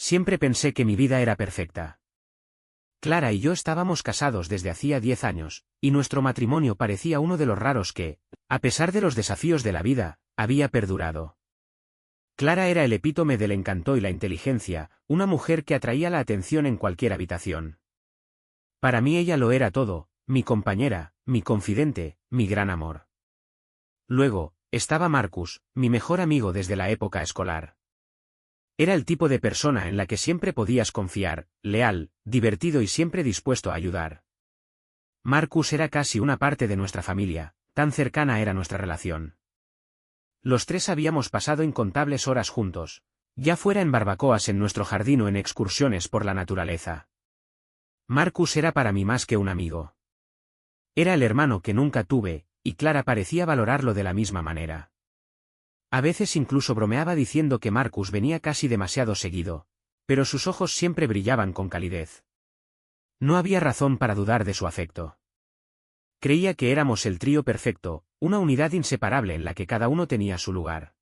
Siempre pensé que mi vida era perfecta. Clara y yo estábamos casados desde hacía 10 años, y nuestro matrimonio parecía uno de los raros que, a pesar de los desafíos de la vida, había perdurado. Clara era el epítome del encanto y la inteligencia, una mujer que atraía la atención en cualquier habitación. Para mí ella lo era todo, mi compañera, mi confidente, mi gran amor. Luego, estaba Marcus, mi mejor amigo desde la época escolar. Era el tipo de persona en la que siempre podías confiar, leal, divertido y siempre dispuesto a ayudar. Marcus era casi una parte de nuestra familia, tan cercana era nuestra relación. Los tres habíamos pasado incontables horas juntos, ya fuera en barbacoas en nuestro jardín o en excursiones por la naturaleza. Marcus era para mí más que un amigo. Era el hermano que nunca tuve, y Clara parecía valorarlo de la misma manera. A veces incluso bromeaba diciendo que Marcus venía casi demasiado seguido, pero sus ojos siempre brillaban con calidez. No había razón para dudar de su afecto. Creía que éramos el trío perfecto, una unidad inseparable en la que cada uno tenía su lugar.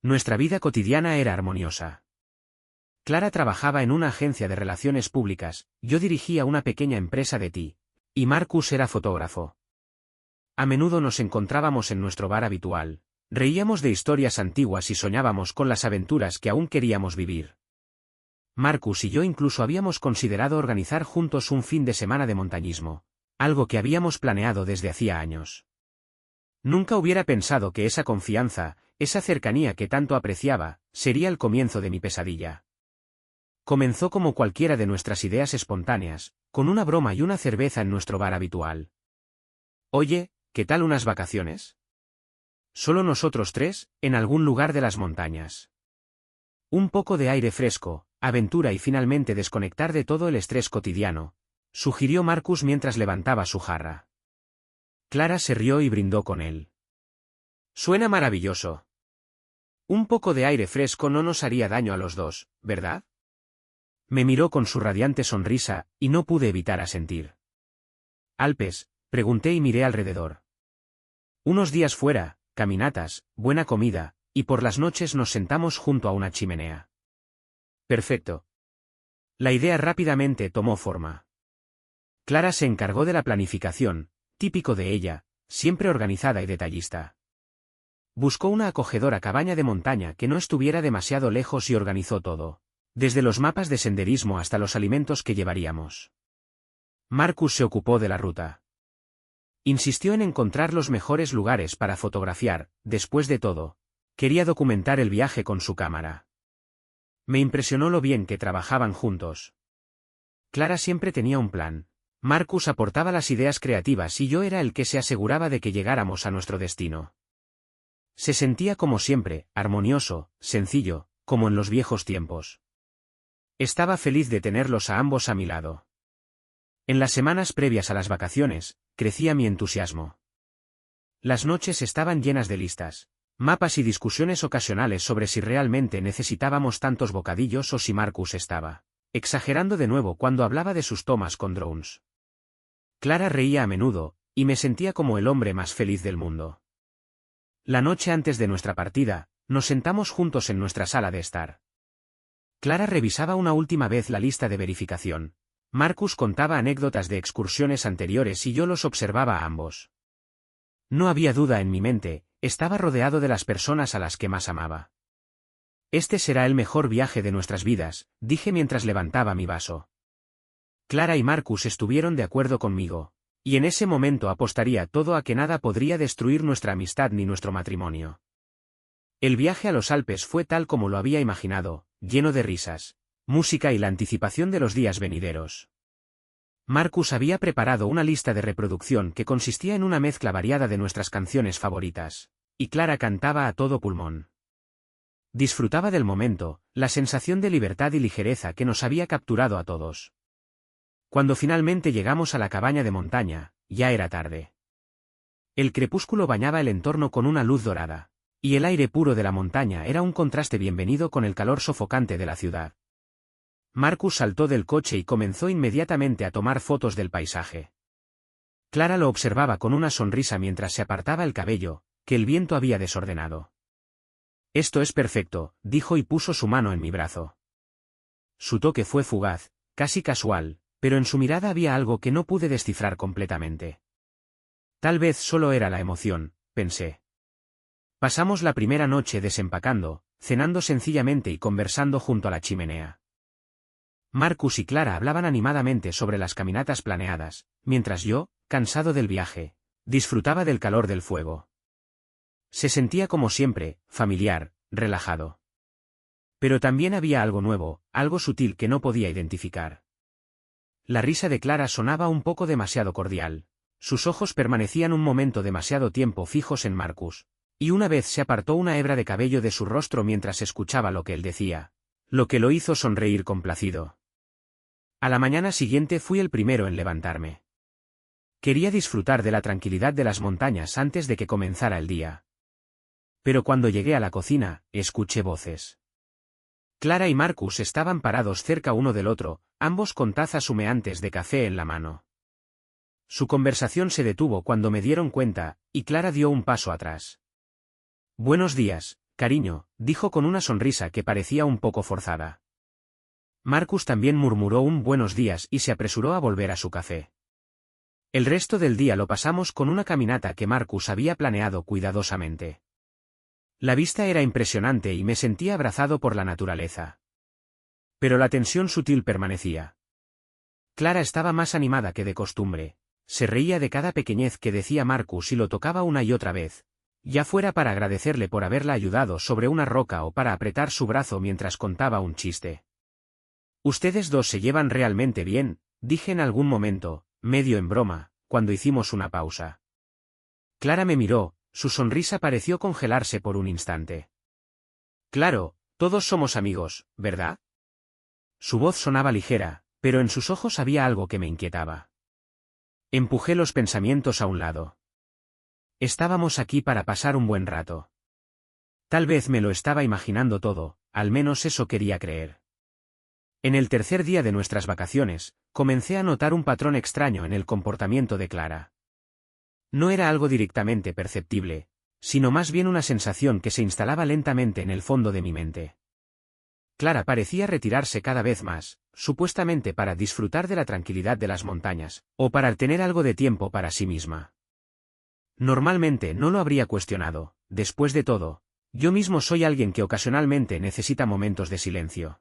Nuestra vida cotidiana era armoniosa. Clara trabajaba en una agencia de relaciones públicas, yo dirigía una pequeña empresa de té, y Marcus era fotógrafo. A menudo nos encontrábamos en nuestro bar habitual. Reíamos de historias antiguas y soñábamos con las aventuras que aún queríamos vivir. Marcus y yo incluso habíamos considerado organizar juntos un fin de semana de montañismo, algo que habíamos planeado desde hacía años. Nunca hubiera pensado que esa confianza, esa cercanía que tanto apreciaba, sería el comienzo de mi pesadilla. Comenzó como cualquiera de nuestras ideas espontáneas, con una broma y una cerveza en nuestro bar habitual. Oye, ¿qué tal unas vacaciones? Solo nosotros tres, en algún lugar de las montañas. Un poco de aire fresco, aventura y finalmente desconectar de todo el estrés cotidiano, sugirió Marcus mientras levantaba su jarra. Clara se rió y brindó con él. Suena maravilloso. Un poco de aire fresco no nos haría daño a los dos, ¿verdad? Me miró con su radiante sonrisa, y no pude evitar asentir. ¿Alpes? Pregunté y miré alrededor. Unos días fuera, caminatas, buena comida, y por las noches nos sentamos junto a una chimenea. Perfecto. La idea rápidamente tomó forma. Clara se encargó de la planificación, típico de ella, siempre organizada y detallista. Buscó una acogedora cabaña de montaña que no estuviera demasiado lejos y organizó todo, desde los mapas de senderismo hasta los alimentos que llevaríamos. Marcus se ocupó de la ruta. Insistió en encontrar los mejores lugares para fotografiar, después de todo, quería documentar el viaje con su cámara. Me impresionó lo bien que trabajaban juntos. Clara siempre tenía un plan. Marcus aportaba las ideas creativas y yo era el que se aseguraba de que llegáramos a nuestro destino. Se sentía como siempre, armonioso, sencillo, como en los viejos tiempos. Estaba feliz de tenerlos a ambos a mi lado. En las semanas previas a las vacaciones, crecía mi entusiasmo. Las noches estaban llenas de listas, mapas y discusiones ocasionales sobre si realmente necesitábamos tantos bocadillos o si Marcus estaba exagerando de nuevo cuando hablaba de sus tomas con drones. Clara reía a menudo, y me sentía como el hombre más feliz del mundo. La noche antes de nuestra partida, nos sentamos juntos en nuestra sala de estar. Clara revisaba una última vez la lista de verificación. Marcus contaba anécdotas de excursiones anteriores y yo los observaba a ambos. No había duda en mi mente, estaba rodeado de las personas a las que más amaba. Este será el mejor viaje de nuestras vidas, dije mientras levantaba mi vaso. Clara y Marcus estuvieron de acuerdo conmigo, y en ese momento apostaría todo a que nada podría destruir nuestra amistad ni nuestro matrimonio. El viaje a los Alpes fue tal como lo había imaginado, lleno de risas, música y la anticipación de los días venideros. Marcus había preparado una lista de reproducción que consistía en una mezcla variada de nuestras canciones favoritas, y Clara cantaba a todo pulmón. Disfrutaba del momento, la sensación de libertad y ligereza que nos había capturado a todos. Cuando finalmente llegamos a la cabaña de montaña, ya era tarde. El crepúsculo bañaba el entorno con una luz dorada, y el aire puro de la montaña era un contraste bienvenido con el calor sofocante de la ciudad. Marcus saltó del coche y comenzó inmediatamente a tomar fotos del paisaje. Clara lo observaba con una sonrisa mientras se apartaba el cabello, que el viento había desordenado. Esto es perfecto, dijo y puso su mano en mi brazo. Su toque fue fugaz, casi casual, pero en su mirada había algo que no pude descifrar completamente. Tal vez solo era la emoción, pensé. Pasamos la primera noche desempacando, cenando sencillamente y conversando junto a la chimenea. Marcus y Clara hablaban animadamente sobre las caminatas planeadas, mientras yo, cansado del viaje, disfrutaba del calor del fuego. Se sentía como siempre, familiar, relajado. Pero también había algo nuevo, algo sutil que no podía identificar. La risa de Clara sonaba un poco demasiado cordial. Sus ojos permanecían un momento demasiado tiempo fijos en Marcus, y una vez se apartó una hebra de cabello de su rostro mientras escuchaba lo que él decía, lo que lo hizo sonreír complacido. A la mañana siguiente fui el primero en levantarme. Quería disfrutar de la tranquilidad de las montañas antes de que comenzara el día. Pero cuando llegué a la cocina, escuché voces. Clara y Marcus estaban parados cerca uno del otro, ambos con tazas humeantes de café en la mano. Su conversación se detuvo cuando me dieron cuenta, y Clara dio un paso atrás. «Buenos días, cariño», dijo con una sonrisa que parecía un poco forzada. Marcus también murmuró un buenos días y se apresuró a volver a su café. El resto del día lo pasamos con una caminata que Marcus había planeado cuidadosamente. La vista era impresionante y me sentía abrazado por la naturaleza. Pero la tensión sutil permanecía. Clara estaba más animada que de costumbre. Se reía de cada pequeñez que decía Marcus y lo tocaba una y otra vez, ya fuera para agradecerle por haberla ayudado sobre una roca o para apretar su brazo mientras contaba un chiste. «Ustedes dos se llevan realmente bien», dije en algún momento, medio en broma, cuando hicimos una pausa. Clara me miró, su sonrisa pareció congelarse por un instante. «Claro, todos somos amigos, ¿verdad?» Su voz sonaba ligera, pero en sus ojos había algo que me inquietaba. Empujé los pensamientos a un lado. Estábamos aquí para pasar un buen rato. Tal vez me lo estaba imaginando todo, al menos eso quería creer. En el tercer día de nuestras vacaciones, comencé a notar un patrón extraño en el comportamiento de Clara. No era algo directamente perceptible, sino más bien una sensación que se instalaba lentamente en el fondo de mi mente. Clara parecía retirarse cada vez más, supuestamente para disfrutar de la tranquilidad de las montañas, o para tener algo de tiempo para sí misma. Normalmente no lo habría cuestionado, después de todo, yo mismo soy alguien que ocasionalmente necesita momentos de silencio.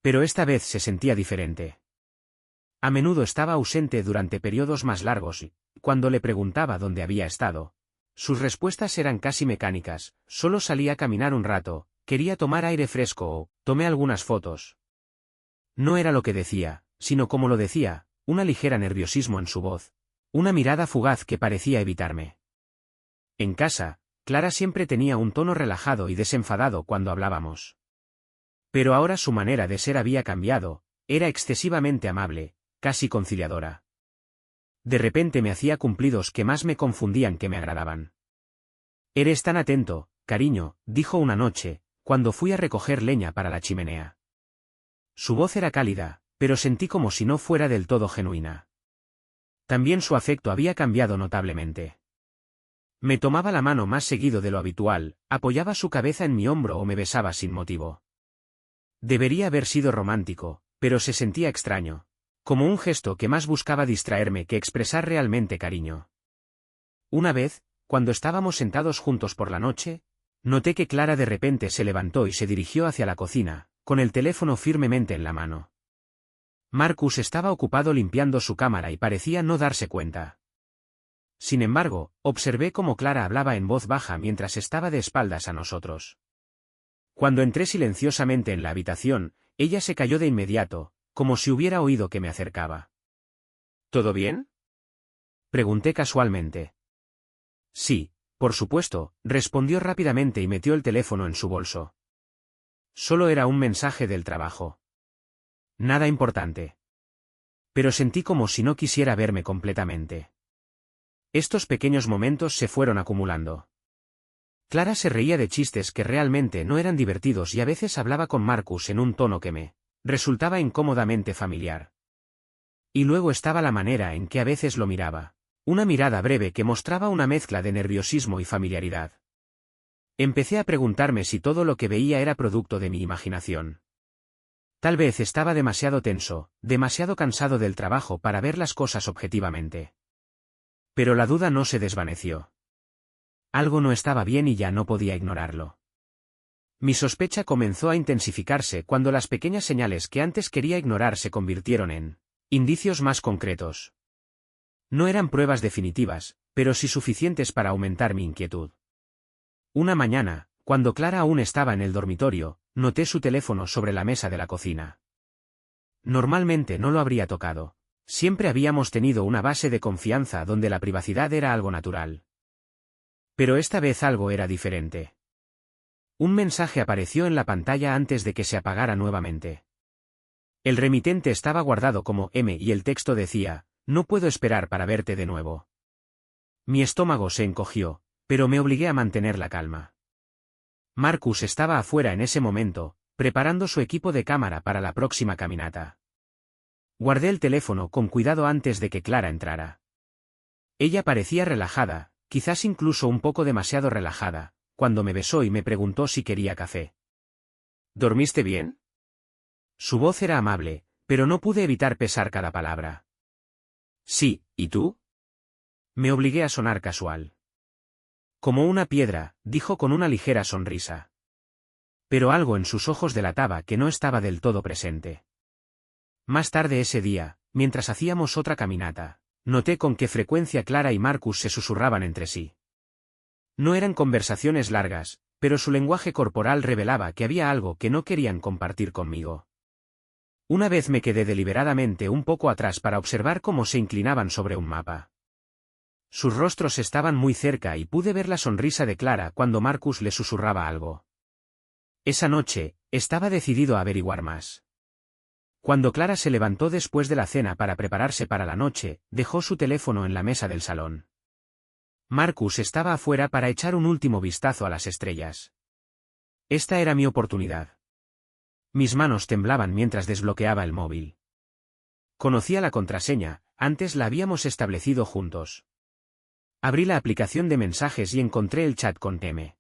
Pero esta vez se sentía diferente. A menudo estaba ausente durante periodos más largos y, cuando le preguntaba dónde había estado, sus respuestas eran casi mecánicas: solo salí a caminar un rato, quería tomar aire fresco o tomé algunas fotos. No era lo que decía, sino como lo decía, una ligera nerviosismo en su voz, una mirada fugaz que parecía evitarme. En casa, Clara siempre tenía un tono relajado y desenfadado cuando hablábamos. Pero ahora su manera de ser había cambiado, era excesivamente amable, casi conciliadora. De repente me hacía cumplidos que más me confundían que me agradaban. «Eres tan atento, cariño», dijo una noche, cuando fui a recoger leña para la chimenea. Su voz era cálida, pero sentí como si no fuera del todo genuina. También su afecto había cambiado notablemente. Me tomaba la mano más seguido de lo habitual, apoyaba su cabeza en mi hombro o me besaba sin motivo. Debería haber sido romántico, pero se sentía extraño, como un gesto que más buscaba distraerme que expresar realmente cariño. Una vez, cuando estábamos sentados juntos por la noche, noté que Clara de repente se levantó y se dirigió hacia la cocina, con el teléfono firmemente en la mano. Marcus estaba ocupado limpiando su cámara y parecía no darse cuenta. Sin embargo, observé cómo Clara hablaba en voz baja mientras estaba de espaldas a nosotros. Cuando entré silenciosamente en la habitación, ella se calló de inmediato, como si hubiera oído que me acercaba. «¿Todo bien?», pregunté casualmente. «Sí, por supuesto», respondió rápidamente y metió el teléfono en su bolso. Solo era un mensaje del trabajo. Nada importante. Pero sentí como si no quisiera verme completamente. Estos pequeños momentos se fueron acumulando. Clara se reía de chistes que realmente no eran divertidos y a veces hablaba con Marcus en un tono que me resultaba incómodamente familiar. Y luego estaba la manera en que a veces lo miraba, una mirada breve que mostraba una mezcla de nerviosismo y familiaridad. Empecé a preguntarme si todo lo que veía era producto de mi imaginación. Tal vez estaba demasiado tenso, demasiado cansado del trabajo para ver las cosas objetivamente. Pero la duda no se desvaneció. Algo no estaba bien y ya no podía ignorarlo. Mi sospecha comenzó a intensificarse cuando las pequeñas señales que antes quería ignorar se convirtieron en indicios más concretos. No eran pruebas definitivas, pero sí suficientes para aumentar mi inquietud. Una mañana, cuando Clara aún estaba en el dormitorio, noté su teléfono sobre la mesa de la cocina. Normalmente no lo habría tocado. Siempre habíamos tenido una base de confianza donde la privacidad era algo natural. Pero esta vez algo era diferente. Un mensaje apareció en la pantalla antes de que se apagara nuevamente. El remitente estaba guardado como M y el texto decía: "No puedo esperar para verte de nuevo". Mi estómago se encogió, pero me obligué a mantener la calma. Marcus estaba afuera en ese momento, preparando su equipo de cámara para la próxima caminata. Guardé el teléfono con cuidado antes de que Clara entrara. Ella parecía relajada, quizás incluso un poco demasiado relajada, cuando me besó y me preguntó si quería café. ¿Dormiste bien? Su voz era amable, pero no pude evitar pesar cada palabra. Sí, ¿y tú? Me obligué a sonar casual. Como una piedra, dijo con una ligera sonrisa. Pero algo en sus ojos delataba que no estaba del todo presente. Más tarde ese día, mientras hacíamos otra caminata, noté con qué frecuencia Clara y Marcus se susurraban entre sí. No eran conversaciones largas, pero su lenguaje corporal revelaba que había algo que no querían compartir conmigo. Una vez me quedé deliberadamente un poco atrás para observar cómo se inclinaban sobre un mapa. Sus rostros estaban muy cerca y pude ver la sonrisa de Clara cuando Marcus le susurraba algo. Esa noche, estaba decidido a averiguar más. Cuando Clara se levantó después de la cena para prepararse para la noche, dejó su teléfono en la mesa del salón. Marcus estaba afuera para echar un último vistazo a las estrellas. Esta era mi oportunidad. Mis manos temblaban mientras desbloqueaba el móvil. Conocía la contraseña, antes la habíamos establecido juntos. Abrí la aplicación de mensajes y encontré el chat con M.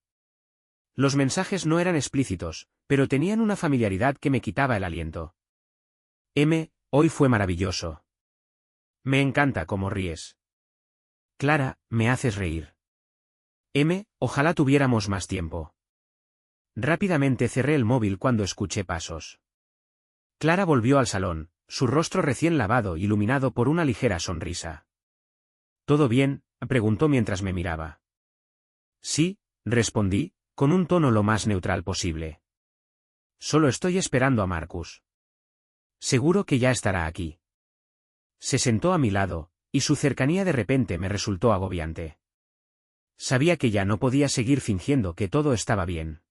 Los mensajes no eran explícitos, pero tenían una familiaridad que me quitaba el aliento. M, hoy fue maravilloso. Me encanta cómo ríes. Clara, me haces reír. M, ojalá tuviéramos más tiempo. Rápidamente cerré el móvil cuando escuché pasos. Clara volvió al salón, su rostro recién lavado iluminado por una ligera sonrisa. ¿Todo bien?, preguntó mientras me miraba. Sí, respondí, con un tono lo más neutral posible. Solo estoy esperando a Marcus. Seguro que ya estará aquí. Se sentó a mi lado, y su cercanía de repente me resultó agobiante. Sabía que ya no podía seguir fingiendo que todo estaba bien.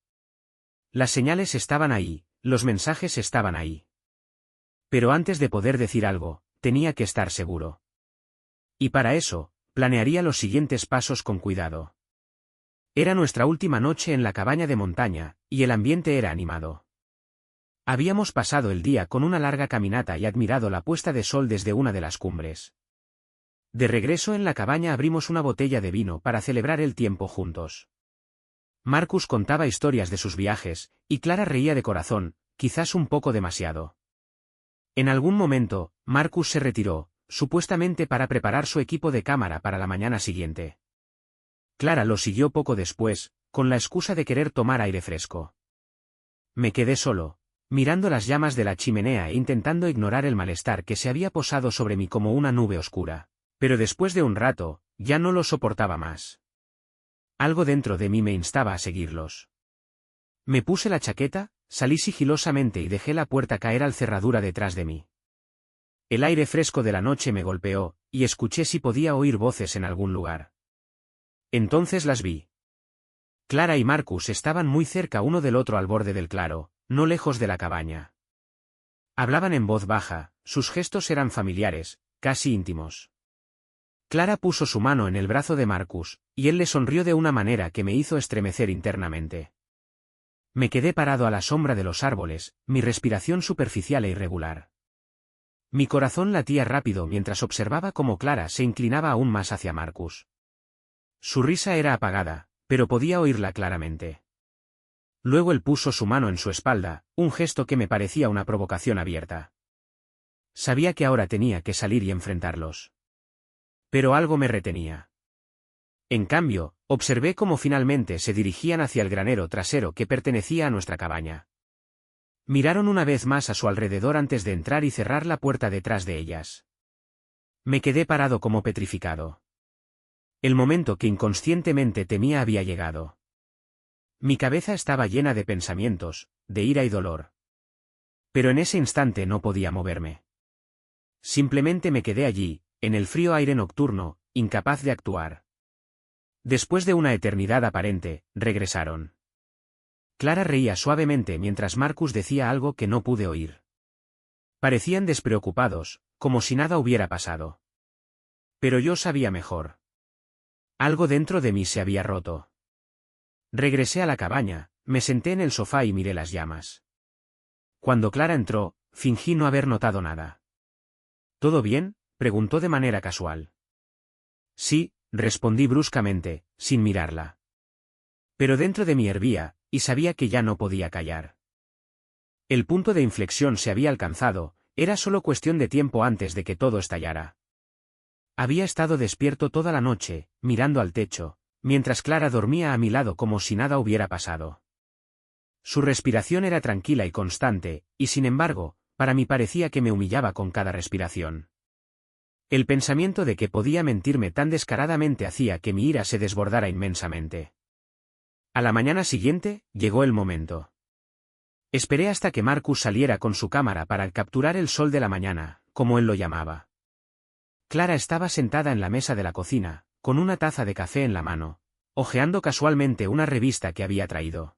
Las señales estaban ahí, los mensajes estaban ahí. Pero antes de poder decir algo, tenía que estar seguro. Y para eso, planearía los siguientes pasos con cuidado. Era nuestra última noche en la cabaña de montaña, y el ambiente era animado. Habíamos pasado el día con una larga caminata y admirado la puesta de sol desde una de las cumbres. De regreso en la cabaña abrimos una botella de vino para celebrar el tiempo juntos. Marcus contaba historias de sus viajes, y Clara reía de corazón, quizás un poco demasiado. En algún momento, Marcus se retiró, supuestamente para preparar su equipo de cámara para la mañana siguiente. Clara lo siguió poco después, con la excusa de querer tomar aire fresco. Me quedé solo, mirando las llamas de la chimenea e intentando ignorar el malestar que se había posado sobre mí como una nube oscura. Pero después de un rato, ya no lo soportaba más. Algo dentro de mí me instaba a seguirlos. Me puse la chaqueta, salí sigilosamente y dejé la puerta caer al cerradura detrás de mí. El aire fresco de la noche me golpeó, y escuché si podía oír voces en algún lugar. Entonces las vi. Clara y Marcus estaban muy cerca uno del otro al borde del claro, no lejos de la cabaña. Hablaban en voz baja, sus gestos eran familiares, casi íntimos. Clara puso su mano en el brazo de Marcus, y él le sonrió de una manera que me hizo estremecer internamente. Me quedé parado a la sombra de los árboles, mi respiración superficial e irregular. Mi corazón latía rápido mientras observaba cómo Clara se inclinaba aún más hacia Marcus. Su risa era apagada, pero podía oírla claramente. Luego él puso su mano en su espalda, un gesto que me parecía una provocación abierta. Sabía que ahora tenía que salir y enfrentarlos. Pero algo me retenía. En cambio, observé cómo finalmente se dirigían hacia el granero trasero que pertenecía a nuestra cabaña. Miraron una vez más a su alrededor antes de entrar y cerrar la puerta detrás de ellas. Me quedé parado como petrificado. El momento que inconscientemente temía había llegado. Mi cabeza estaba llena de pensamientos, de ira y dolor. Pero en ese instante no podía moverme. Simplemente me quedé allí, en el frío aire nocturno, incapaz de actuar. Después de una eternidad aparente, regresaron. Clara reía suavemente mientras Marcus decía algo que no pude oír. Parecían despreocupados, como si nada hubiera pasado. Pero yo sabía mejor. Algo dentro de mí se había roto. Regresé a la cabaña, me senté en el sofá y miré las llamas. Cuando Clara entró, fingí no haber notado nada. ¿Todo bien?, preguntó de manera casual. Sí, respondí bruscamente, sin mirarla. Pero dentro de mí hervía, y sabía que ya no podía callar. El punto de inflexión se había alcanzado, era solo cuestión de tiempo antes de que todo estallara. Había estado despierto toda la noche, mirando al techo, mientras Clara dormía a mi lado como si nada hubiera pasado. Su respiración era tranquila y constante, y sin embargo, para mí parecía que me humillaba con cada respiración. El pensamiento de que podía mentirme tan descaradamente hacía que mi ira se desbordara inmensamente. A la mañana siguiente, llegó el momento. Esperé hasta que Marcus saliera con su cámara para capturar el sol de la mañana, como él lo llamaba. Clara estaba sentada en la mesa de la cocina, con una taza de café en la mano, hojeando casualmente una revista que había traído.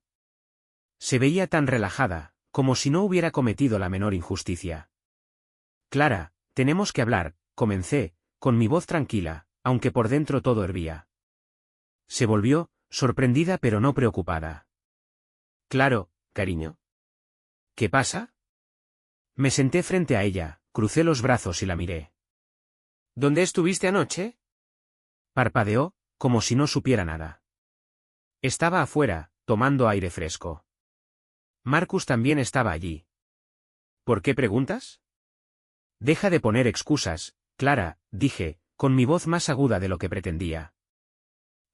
Se veía tan relajada, como si no hubiera cometido la menor injusticia. Clara, tenemos que hablar, comencé, con mi voz tranquila, aunque por dentro todo hervía. Se volvió, sorprendida pero no preocupada. Claro, cariño. ¿Qué pasa? Me senté frente a ella, crucé los brazos y la miré. ¿Dónde estuviste anoche? Parpadeó, como si no supiera nada. Estaba afuera, tomando aire fresco. Marcus también estaba allí. ¿Por qué preguntas? Deja de poner excusas, Clara, dije, con mi voz más aguda de lo que pretendía.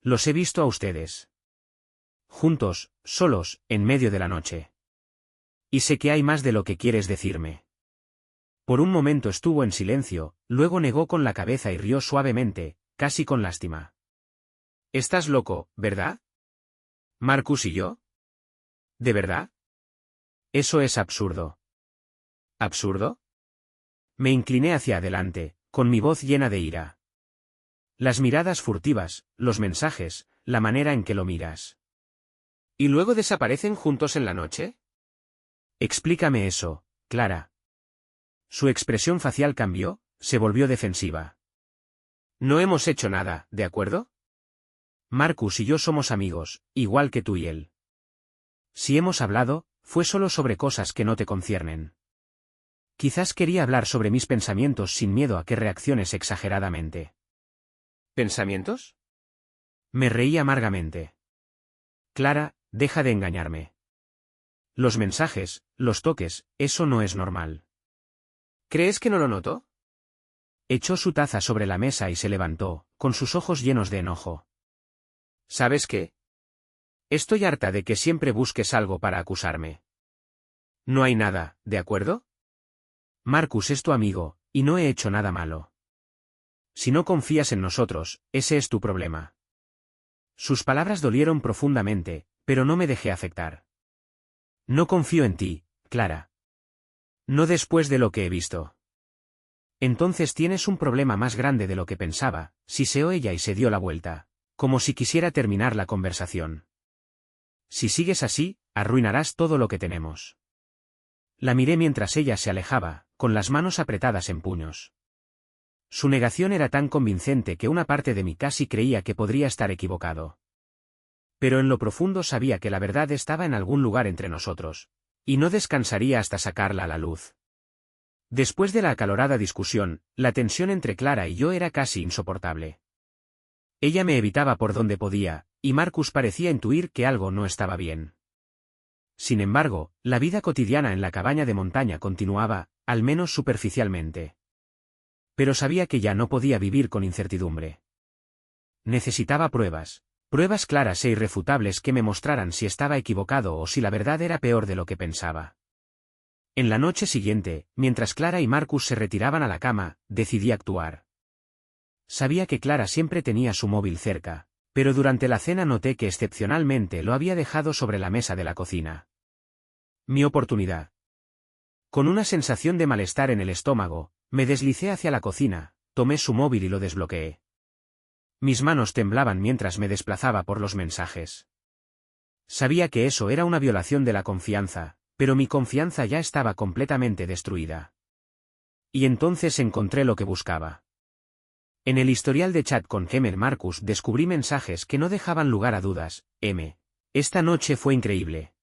Los he visto a ustedes. Juntos, solos, en medio de la noche. Y sé que hay más de lo que quieres decirme. Por un momento estuvo en silencio, luego negó con la cabeza y rió suavemente, casi con lástima. Estás loco, ¿verdad? ¿Marcus y yo? ¿De verdad? Eso es absurdo. ¿Absurdo? Me incliné hacia adelante, con mi voz llena de ira. Las miradas furtivas, los mensajes, la manera en que lo miras. ¿Y luego desaparecen juntos en la noche? Explícame eso, Clara. Su expresión facial cambió, se volvió defensiva. No hemos hecho nada, ¿de acuerdo? Marcus y yo somos amigos, igual que tú y él. Si hemos hablado, fue solo sobre cosas que no te conciernen. Quizás quería hablar sobre mis pensamientos sin miedo a que reacciones exageradamente. ¿Pensamientos? Me reí amargamente. Clara, deja de engañarme. Los mensajes, los toques, eso no es normal. ¿Crees que no lo noto? Echó su taza sobre la mesa y se levantó, con sus ojos llenos de enojo. ¿Sabes qué? Estoy harta de que siempre busques algo para acusarme. No hay nada, ¿de acuerdo? Marcus es tu amigo, y no he hecho nada malo. Si no confías en nosotros, ese es tu problema. Sus palabras dolieron profundamente, pero no me dejé afectar. No confío en ti, Clara. No después de lo que he visto. Entonces tienes un problema más grande de lo que pensaba, siseó ella y se dio la vuelta, como si quisiera terminar la conversación. Si sigues así, arruinarás todo lo que tenemos. La miré mientras ella se alejaba, con las manos apretadas en puños. Su negación era tan convincente que una parte de mí casi creía que podría estar equivocado. Pero en lo profundo sabía que la verdad estaba en algún lugar entre nosotros, y no descansaría hasta sacarla a la luz. Después de la acalorada discusión, la tensión entre Clara y yo era casi insoportable. Ella me evitaba por donde podía, y Marcus parecía intuir que algo no estaba bien. Sin embargo, la vida cotidiana en la cabaña de montaña continuaba, al menos superficialmente. Pero sabía que ya no podía vivir con incertidumbre. Necesitaba pruebas, pruebas claras e irrefutables que me mostraran si estaba equivocado o si la verdad era peor de lo que pensaba. En la noche siguiente, mientras Clara y Marcus se retiraban a la cama, decidí actuar. Sabía que Clara siempre tenía su móvil cerca, pero durante la cena noté que excepcionalmente lo había dejado sobre la mesa de la cocina. Mi oportunidad. Con una sensación de malestar en el estómago, me deslicé hacia la cocina, tomé su móvil y lo desbloqueé. Mis manos temblaban mientras me desplazaba por los mensajes. Sabía que eso era una violación de la confianza, pero mi confianza ya estaba completamente destruida. Y entonces encontré lo que buscaba. En el historial de chat con Gemer Marcus descubrí mensajes que no dejaban lugar a dudas. Esta noche fue increíble.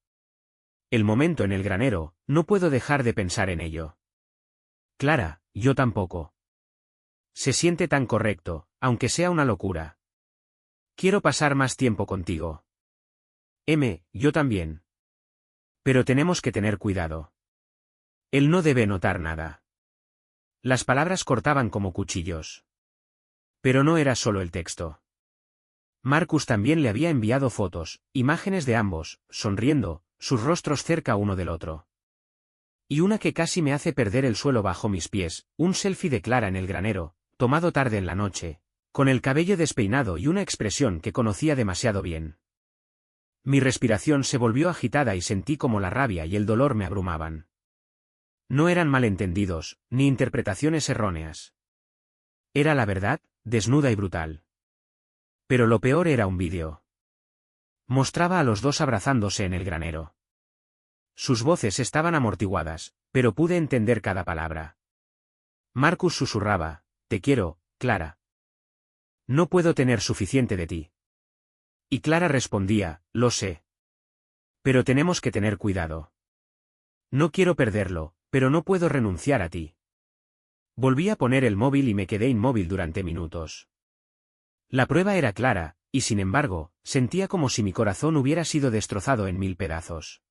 El momento en el granero, no puedo dejar de pensar en ello. Clara, yo tampoco. Se siente tan correcto, aunque sea una locura. Quiero pasar más tiempo contigo. Yo también. Pero tenemos que tener cuidado. Él no debe notar nada. Las palabras cortaban como cuchillos. Pero no era solo el texto. Marcus también le había enviado fotos, imágenes de ambos, sonriendo, sus rostros cerca uno del otro. Y una que casi me hace perder el suelo bajo mis pies, un selfie de Clara en el granero, tomado tarde en la noche, con el cabello despeinado y una expresión que conocía demasiado bien. Mi respiración se volvió agitada y sentí como la rabia y el dolor me abrumaban. No eran malentendidos, ni interpretaciones erróneas. Era la verdad, desnuda y brutal. Pero lo peor era un vídeo. Mostraba a los dos abrazándose en el granero. Sus voces estaban amortiguadas, pero pude entender cada palabra. Marcus susurraba, «Te quiero, Clara. No puedo tener suficiente de ti». Y Clara respondía, «Lo sé. Pero tenemos que tener cuidado. No quiero perderlo, pero no puedo renunciar a ti». Volví a poner el móvil y me quedé inmóvil durante minutos. La prueba era clara, y sin embargo, sentía como si mi corazón hubiera sido destrozado en 1000 pedazos.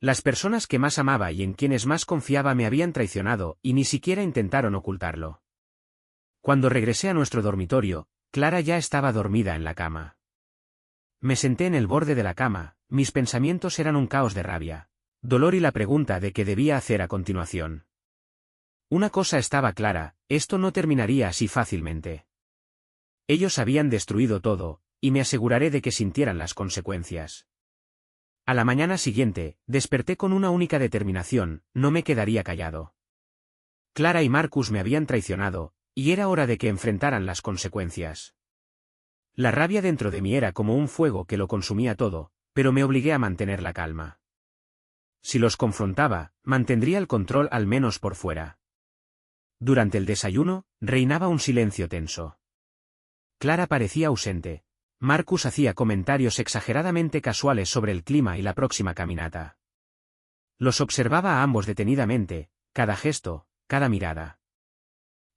Las personas que más amaba y en quienes más confiaba me habían traicionado, y ni siquiera intentaron ocultarlo. Cuando regresé a nuestro dormitorio, Clara ya estaba dormida en la cama. Me senté en el borde de la cama, mis pensamientos eran un caos de rabia, dolor y la pregunta de qué debía hacer a continuación. Una cosa estaba clara, esto no terminaría así fácilmente. Ellos habían destruido todo, y me aseguraré de que sintieran las consecuencias. A la mañana siguiente, desperté con una única determinación, no me quedaría callado. Clara y Marcus me habían traicionado, y era hora de que enfrentaran las consecuencias. La rabia dentro de mí era como un fuego que lo consumía todo, pero me obligué a mantener la calma. Si los confrontaba, mantendría el control al menos por fuera. Durante el desayuno, reinaba un silencio tenso. Clara parecía ausente. Marcus hacía comentarios exageradamente casuales sobre el clima y la próxima caminata. Los observaba a ambos detenidamente, cada gesto, cada mirada.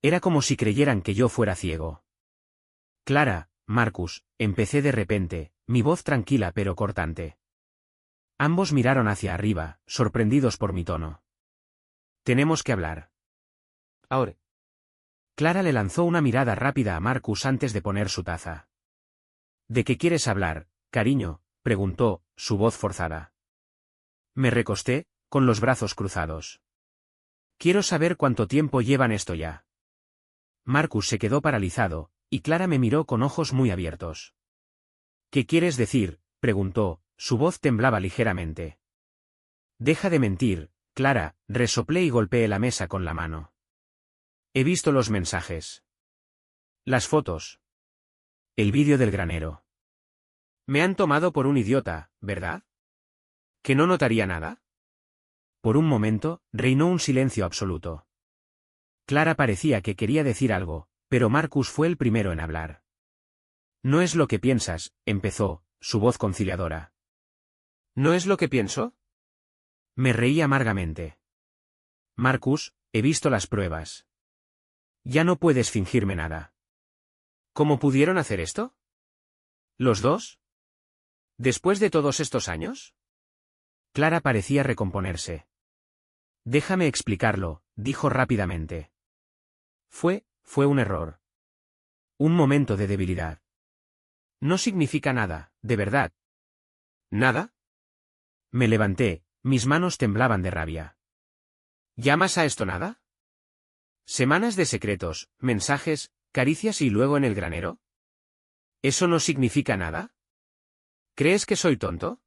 Era como si creyeran que yo fuera ciego. Clara, Marcus, empecé de repente, mi voz tranquila pero cortante. Ambos miraron hacia arriba, sorprendidos por mi tono. Tenemos que hablar. Ahora. Clara le lanzó una mirada rápida a Marcus antes de poner su taza. ¿De qué quieres hablar, cariño?, preguntó, su voz forzada. Me recosté, con los brazos cruzados. Quiero saber cuánto tiempo llevan esto ya. Marcus se quedó paralizado, y Clara me miró con ojos muy abiertos. ¿Qué quieres decir?, preguntó, su voz temblaba ligeramente. Deja de mentir, Clara, resoplé y golpeé la mesa con la mano. He visto los mensajes. Las fotos. El vídeo del granero. Me han tomado por un idiota, ¿verdad? ¿Que no notaría nada? Por un momento, reinó un silencio absoluto. Clara parecía que quería decir algo, pero Marcus fue el primero en hablar. No es lo que piensas, empezó, su voz conciliadora. ¿No es lo que pienso? Me reí amargamente. Marcus, he visto las pruebas. Ya no puedes fingirme nada. ¿Cómo pudieron hacer esto? ¿Los dos? ¿Después de todos estos años? Clara parecía recomponerse. Déjame explicarlo, dijo rápidamente. Fue un error. Un momento de debilidad. No significa nada, de verdad. ¿Nada? Me levanté, mis manos temblaban de rabia. ¿Llamas a esto nada? ¿Semanas de secretos, mensajes, caricias y luego en el granero? ¿Eso no significa nada? ¿Crees que soy tonto?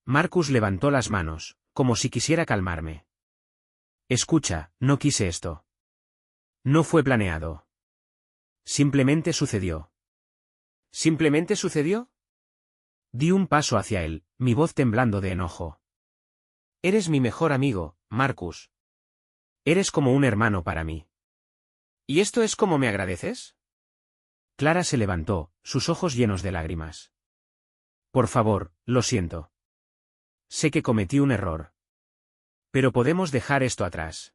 Marcus levantó las manos, como si quisiera calmarme. Escucha, no quise esto. No fue planeado. Simplemente sucedió. ¿Simplemente sucedió? Di un paso hacia él, mi voz temblando de enojo. Eres mi mejor amigo, Marcus. Eres como un hermano para mí. ¿Y esto es como me agradeces? Clara se levantó, sus ojos llenos de lágrimas. Por favor, lo siento. Sé que cometí un error. Pero podemos dejar esto atrás.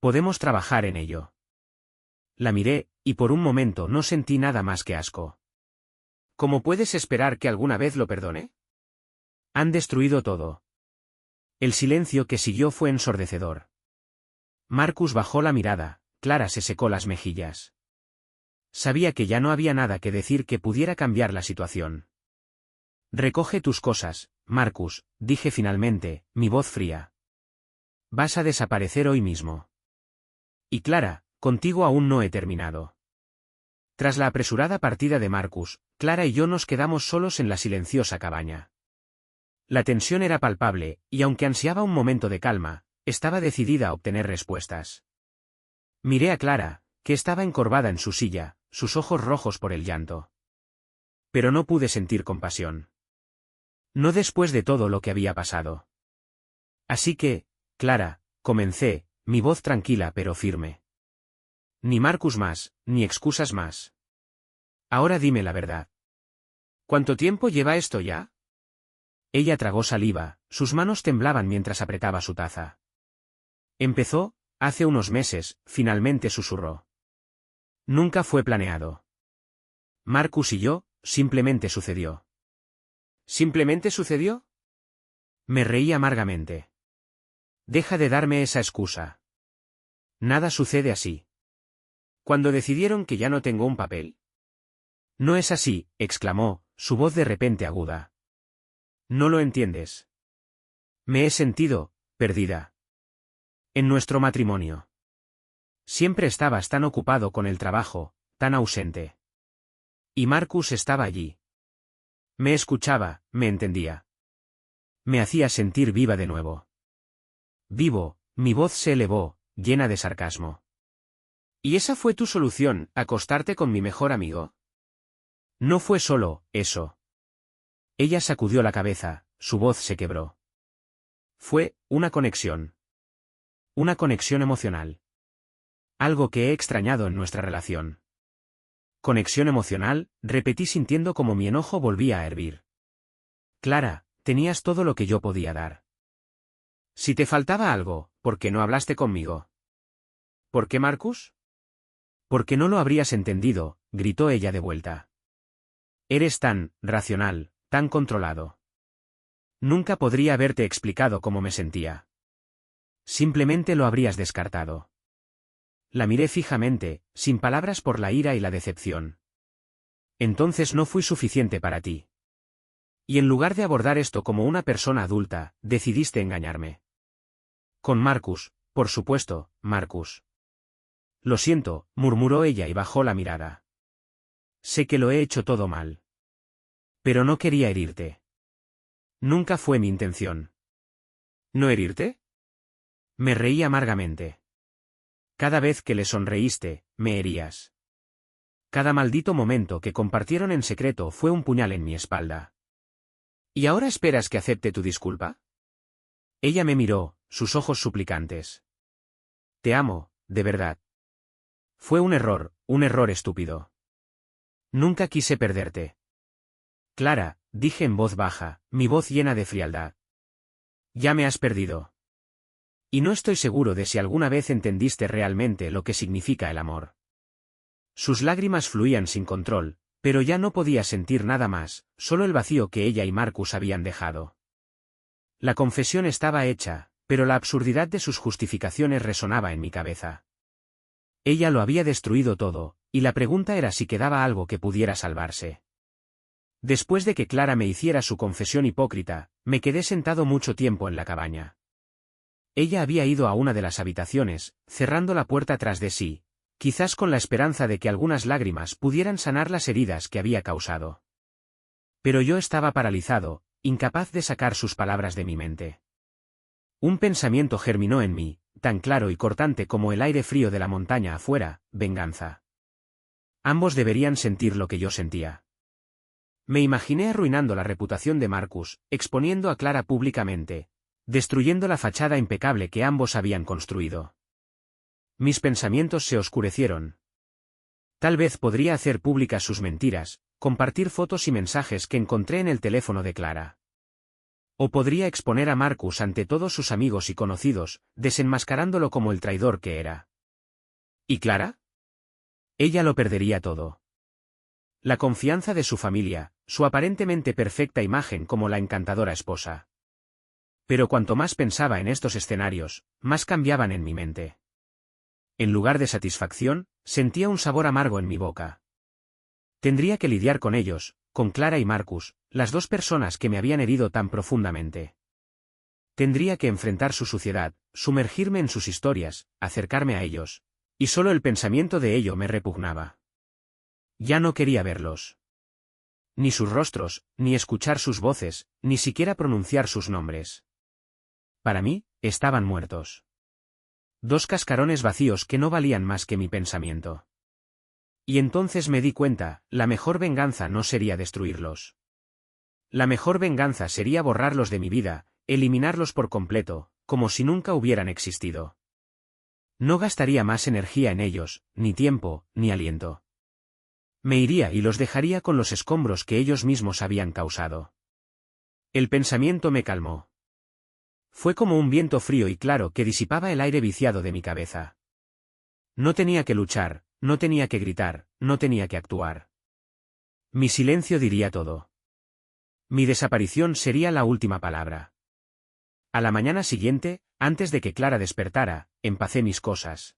Podemos trabajar en ello. La miré, y por un momento no sentí nada más que asco. ¿Cómo puedes esperar que alguna vez lo perdone? Han destruido todo. El silencio que siguió fue ensordecedor. Marcus bajó la mirada, Clara se secó las mejillas. Sabía que ya no había nada que decir que pudiera cambiar la situación. Recoge tus cosas, Marcus, dije finalmente, mi voz fría. Vas a desaparecer hoy mismo. Y Clara, contigo aún no he terminado. Tras la apresurada partida de Marcus, Clara y yo nos quedamos solos en la silenciosa cabaña. La tensión era palpable, y aunque ansiaba un momento de calma, estaba decidida a obtener respuestas. Miré a Clara, que estaba encorvada en su silla, sus ojos rojos por el llanto. Pero no pude sentir compasión. No después de todo lo que había pasado. Así que, Clara, comencé, mi voz tranquila pero firme. Ni Marcus más, ni excusas más. Ahora dime la verdad. ¿Cuánto tiempo lleva esto ya? Ella tragó saliva, sus manos temblaban mientras apretaba su taza. Empezó, hace unos meses, finalmente susurró. Nunca fue planeado. Marcus y yo, simplemente sucedió. ¿Simplemente sucedió? Me reí amargamente. Deja de darme esa excusa. Nada sucede así. ¿Cuándo decidieron que ya no tengo un papel? No es así, exclamó, su voz de repente aguda. No lo entiendes. Me he sentido, perdida. En nuestro matrimonio. Siempre estabas tan ocupado con el trabajo, tan ausente. Y Marcus estaba allí. Me escuchaba, me entendía. Me hacía sentir viva de nuevo. Vivo, mi voz se elevó, llena de sarcasmo. ¿Y esa fue tu solución, acostarte con mi mejor amigo? No fue solo eso. Ella sacudió la cabeza, su voz se quebró. Fue una conexión. Una conexión emocional. Algo que he extrañado en nuestra relación. Conexión emocional, repetí sintiendo como mi enojo volvía a hervir. Clara, tenías todo lo que yo podía dar. Si te faltaba algo, ¿por qué no hablaste conmigo? ¿Por qué, Marcus? Porque no lo habrías entendido, gritó ella de vuelta. Eres tan racional, tan controlado. Nunca podría haberte explicado cómo me sentía. Simplemente lo habrías descartado. La miré fijamente, sin palabras por la ira y la decepción. Entonces no fui suficiente para ti. Y en lugar de abordar esto como una persona adulta, decidiste engañarme. Con Marcus, por supuesto, Marcus. Lo siento, murmuró ella y bajó la mirada. Sé que lo he hecho todo mal. Pero no quería herirte. Nunca fue mi intención. ¿No herirte? Me reí amargamente. Cada vez que le sonreíste, me herías. Cada maldito momento que compartieron en secreto fue un puñal en mi espalda. ¿Y ahora esperas que acepte tu disculpa? Ella me miró, sus ojos suplicantes. Te amo, de verdad. Fue un error estúpido. Nunca quise perderte. Clara, dije en voz baja, mi voz llena de frialdad. Ya me has perdido. Y no estoy seguro de si alguna vez entendiste realmente lo que significa el amor. Sus lágrimas fluían sin control, pero ya no podía sentir nada más, solo el vacío que ella y Marcus habían dejado. La confesión estaba hecha, pero la absurdidad de sus justificaciones resonaba en mi cabeza. Ella lo había destruido todo, y la pregunta era si quedaba algo que pudiera salvarse. Después de que Clara me hiciera su confesión hipócrita, me quedé sentado mucho tiempo en la cabaña. Ella había ido a una de las habitaciones, cerrando la puerta tras de sí, quizás con la esperanza de que algunas lágrimas pudieran sanar las heridas que había causado. Pero yo estaba paralizado, incapaz de sacar sus palabras de mi mente. Un pensamiento germinó en mí, tan claro y cortante como el aire frío de la montaña afuera: venganza. Ambos deberían sentir lo que yo sentía. Me imaginé arruinando la reputación de Marcus, exponiendo a Clara públicamente, destruyendo la fachada impecable que ambos habían construido. Mis pensamientos se oscurecieron. Tal vez podría hacer públicas sus mentiras, compartir fotos y mensajes que encontré en el teléfono de Clara. O podría exponer a Marcus ante todos sus amigos y conocidos, desenmascarándolo como el traidor que era. ¿Y Clara? Ella lo perdería todo. La confianza de su familia, su aparentemente perfecta imagen como la encantadora esposa. Pero cuanto más pensaba en estos escenarios, más cambiaban en mi mente. En lugar de satisfacción, sentía un sabor amargo en mi boca. Tendría que lidiar con ellos, con Clara y Marcus, las dos personas que me habían herido tan profundamente. Tendría que enfrentar su suciedad, sumergirme en sus historias, acercarme a ellos. Y solo el pensamiento de ello me repugnaba. Ya no quería verlos. Ni sus rostros, ni escuchar sus voces, ni siquiera pronunciar sus nombres. Para mí, estaban muertos. Dos cascarones vacíos que no valían más que mi pensamiento. Y entonces me di cuenta, la mejor venganza no sería destruirlos. La mejor venganza sería borrarlos de mi vida, eliminarlos por completo, como si nunca hubieran existido. No gastaría más energía en ellos, ni tiempo, ni aliento. Me iría y los dejaría con los escombros que ellos mismos habían causado. El pensamiento me calmó. Fue como un viento frío y claro que disipaba el aire viciado de mi cabeza. No tenía que luchar, no tenía que gritar, no tenía que actuar. Mi silencio diría todo. Mi desaparición sería la última palabra. A la mañana siguiente, antes de que Clara despertara, empacé mis cosas.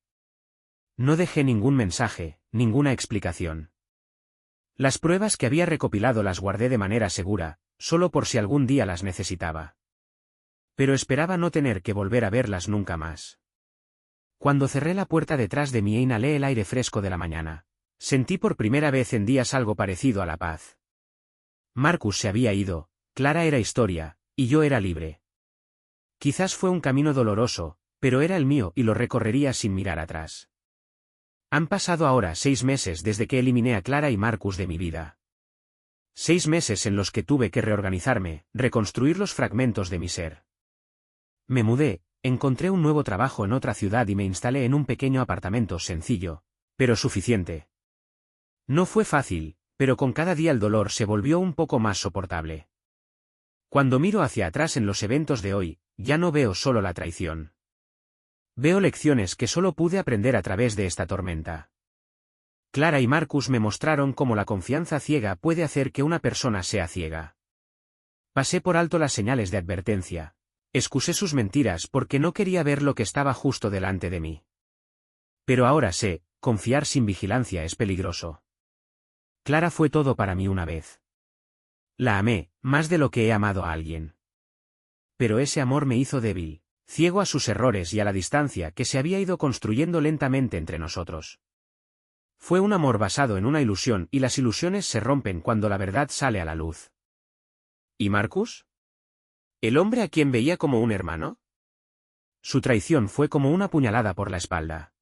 No dejé ningún mensaje, ninguna explicación. Las pruebas que había recopilado las guardé de manera segura, solo por si algún día las necesitaba. Pero esperaba no tener que volver a verlas nunca más. Cuando cerré la puerta detrás de mí e inhalé el aire fresco de la mañana, sentí por primera vez en días algo parecido a la paz. Marcus se había ido, Clara era historia, y yo era libre. Quizás fue un camino doloroso, pero era el mío y lo recorrería sin mirar atrás. Han pasado ahora 6 meses desde que eliminé a Clara y Marcus de mi vida. 6 meses en los que tuve que reorganizarme, reconstruir los fragmentos de mi ser. Me mudé, encontré un nuevo trabajo en otra ciudad y me instalé en un pequeño apartamento sencillo, pero suficiente. No fue fácil, pero con cada día el dolor se volvió un poco más soportable. Cuando miro hacia atrás en los eventos de hoy, ya no veo solo la traición. Veo lecciones que solo pude aprender a través de esta tormenta. Clara y Marcus me mostraron cómo la confianza ciega puede hacer que una persona sea ciega. Pasé por alto las señales de advertencia. Excusé sus mentiras porque no quería ver lo que estaba justo delante de mí. Pero ahora sé, confiar sin vigilancia es peligroso. Clara fue todo para mí una vez. La amé, más de lo que he amado a alguien. Pero ese amor me hizo débil, ciego a sus errores y a la distancia que se había ido construyendo lentamente entre nosotros. Fue un amor basado en una ilusión y las ilusiones se rompen cuando la verdad sale a la luz. ¿Y Marcus? ¿El hombre a quien veía como un hermano? Su traición fue como una puñalada por la espalda.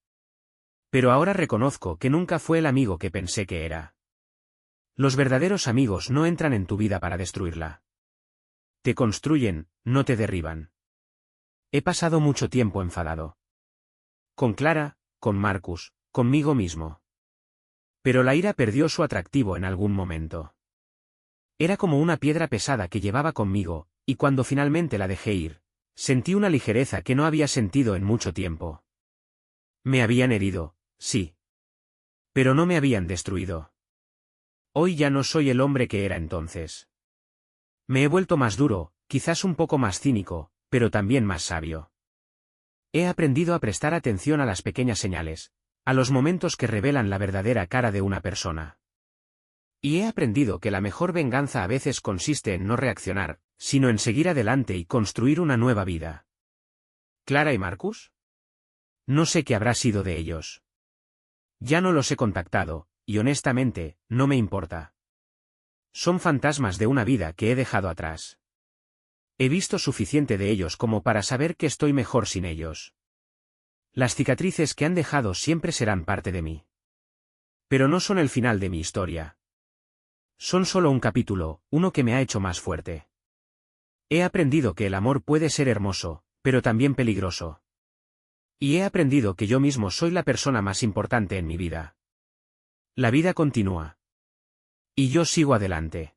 Pero ahora reconozco que nunca fue el amigo que pensé que era. Los verdaderos amigos no entran en tu vida para destruirla. Te construyen, no te derriban. He pasado mucho tiempo enfadado. Con Clara, con Marcus, conmigo mismo. Pero la ira perdió su atractivo en algún momento. Era como una piedra pesada que llevaba conmigo, y cuando finalmente la dejé ir, sentí una ligereza que no había sentido en mucho tiempo. Me habían herido, sí. Pero no me habían destruido. Hoy ya no soy el hombre que era entonces. Me he vuelto más duro, Quizás un poco más cínico, pero también más sabio. He aprendido a prestar atención a las pequeñas señales, a los momentos que revelan la verdadera cara de una persona. Y he aprendido que la mejor venganza a veces consiste en no reaccionar, sino en seguir adelante y construir una nueva vida. ¿Clara y Marcus? No sé qué habrá sido de ellos. Ya no los he contactado, y honestamente, no me importa. Son fantasmas de una vida que he dejado atrás. He visto suficiente de ellos como para saber que estoy mejor sin ellos. Las cicatrices que han dejado siempre serán parte de mí. Pero no son el final de mi historia. Son solo un capítulo, uno que me ha hecho más fuerte. He aprendido que el amor puede ser hermoso, pero también peligroso. Y he aprendido que yo mismo soy la persona más importante en mi vida. La vida continúa. Y yo sigo adelante.